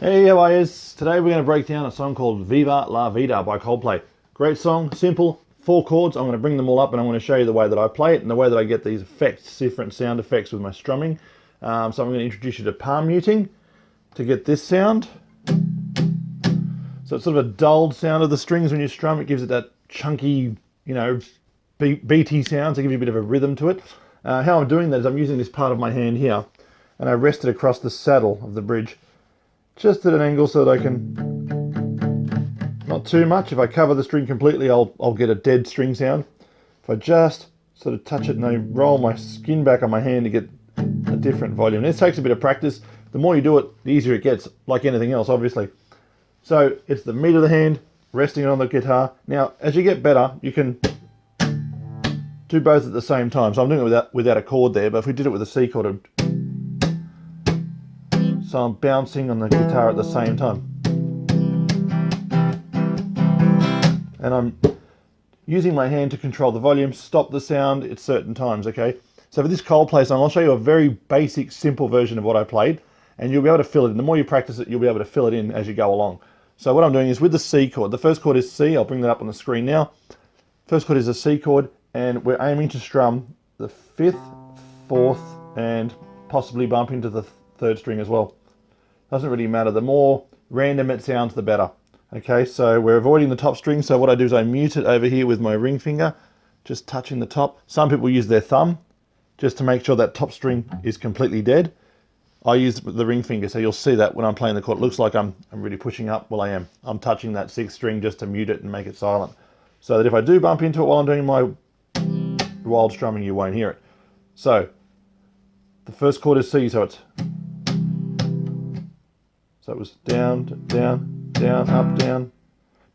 Hey, how are you? Today we're going to break down a song called Viva, Vida by Coldplay. Great song, simple, 4 chords. I'm going to bring them all up and I'm going to show you the way that I play it and the way that I get these effects, different sound effects with my strumming. So I'm going to introduce you to palm muting to get this sound. So it's sort of a dulled sound of the strings when you strum. It gives it that chunky, you know, beaty sound, so it gives you a bit of a rhythm to it. How I'm doing that is I'm using this part of my hand here and I rest it across the saddle of the bridge, just at an angle so that I can, not too much. If I cover the string completely, I'll get a dead string sound. If I just sort of touch it and I roll my skin back on my hand to get a different volume. This takes a bit of practice. The more you do it, the easier it gets, like anything else, obviously. So it's the meat of the hand, resting it on the guitar. Now, as you get better, you can do both at the same time. So I'm doing it without a chord there, but if we did it with a C chord, so I'm bouncing on the guitar at the same time. And I'm using my hand to control the volume, stop the sound at certain times, okay? So for this Coldplay song, I'll show you a very basic, simple version of what I played, and you'll be able to fill it in. The more you practice it, you'll be able to fill it in as you go along. So what I'm doing is with the C chord, the first chord is C, I'll bring that up on the screen now. First chord is a C chord, and we're aiming to strum the 5th, 4th, and possibly bump into the 3rd string as well. Doesn't really matter. The more random it sounds, the better. Okay, so we're avoiding the top string. So what I do is I mute it over here with my ring finger, just touching the top. Some people use their thumb just to make sure that top string is completely dead. I use the ring finger, so you'll see that when I'm playing the chord. It looks like I'm really pushing up. Well, I am. I'm touching that 6th string just to mute it and make it silent. So that if I do bump into it while I'm doing my wild strumming, you won't hear it. So the first chord is C, so it was down, down, down, up, down.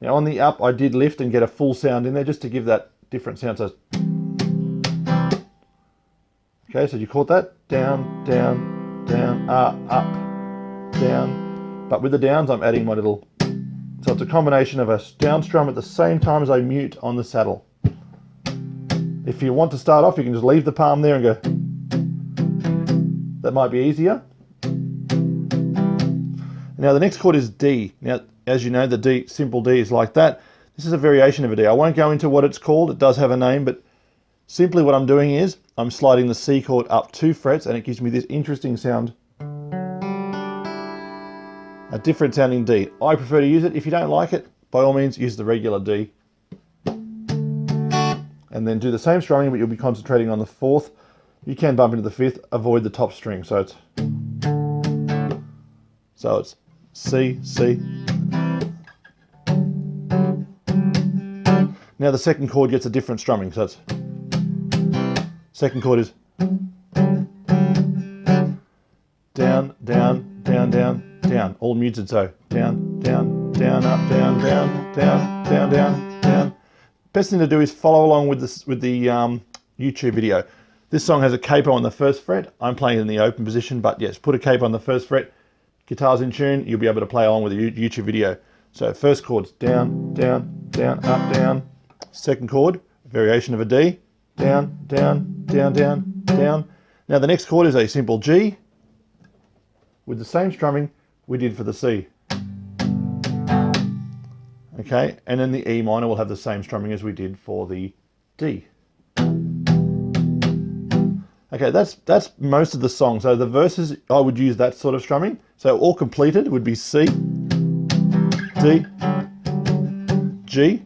Now on the up, I did lift and get a full sound in there just to give that different sound. So, okay, so you caught that? Down, down, down, up, down. But with the downs, I'm adding my little... So it's a combination of a down strum at the same time as I mute on the saddle. If you want to start off, you can just leave the palm there and go. That might be easier. Now the next chord is D. Now, as you know, the D, simple D is like that. This is a variation of a D. I won't go into what it's called. It does have a name, but simply what I'm doing is I'm sliding the C chord up 2 frets and it gives me this interesting sound. A different sounding D. I prefer to use it. If you don't like it, by all means, use the regular D. And then do the same strumming, but you'll be concentrating on the 4th. You can bump into the 5th, avoid the top string. So it's C, C. Now the second chord gets a different strumming, so it's second chord is down, down, down, down, down, all muted, so down, down, down, up, down, down, down, down, down, down. Best thing to do is follow along with this with the YouTube video. This song has a capo on the 1st fret. I'm playing in the open position, but yes, put a capo on the 1st fret. Guitar's in tune, you'll be able to play along with the YouTube video. So first chord's down, down, down, up, down. Second chord, variation of a D, down, down, down, down, down. Now the next chord is a simple G with the same strumming we did for the C. Okay, and then the E minor will have the same strumming as we did for the D. Okay, that's most of the song. So the verses, I would use that sort of strumming. So all completed would be C, D, G,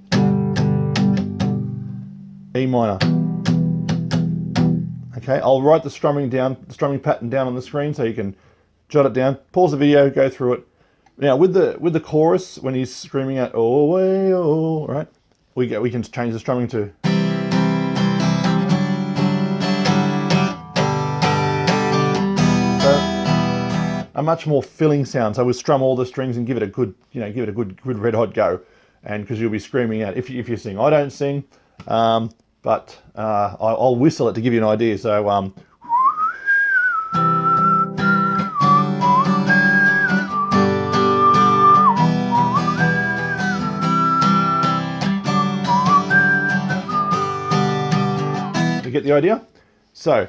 E minor. Okay, I'll write the strumming pattern down on the screen so you can jot it down. Pause the video, go through it. Now with the chorus, when he's screaming out "oh way oh," right, we can change the strumming to. A much more filling sound. So we'll strum all the strings and give it a good, good red hot go. And because you'll be screaming out if you sing. I don't sing. But I'll whistle it to give you an idea. So you get the idea? So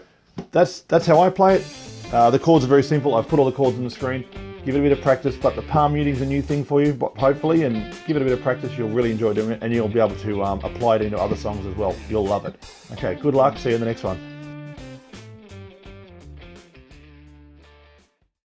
that's how I play it. The chords are very simple. I've put all the chords on the screen. Give it a bit of practice, but the palm muting is a new thing for you, hopefully, and give it a bit of practice. You'll really enjoy doing it, and you'll be able to apply it into other songs as well. You'll love it. Okay, good luck. See you in the next one.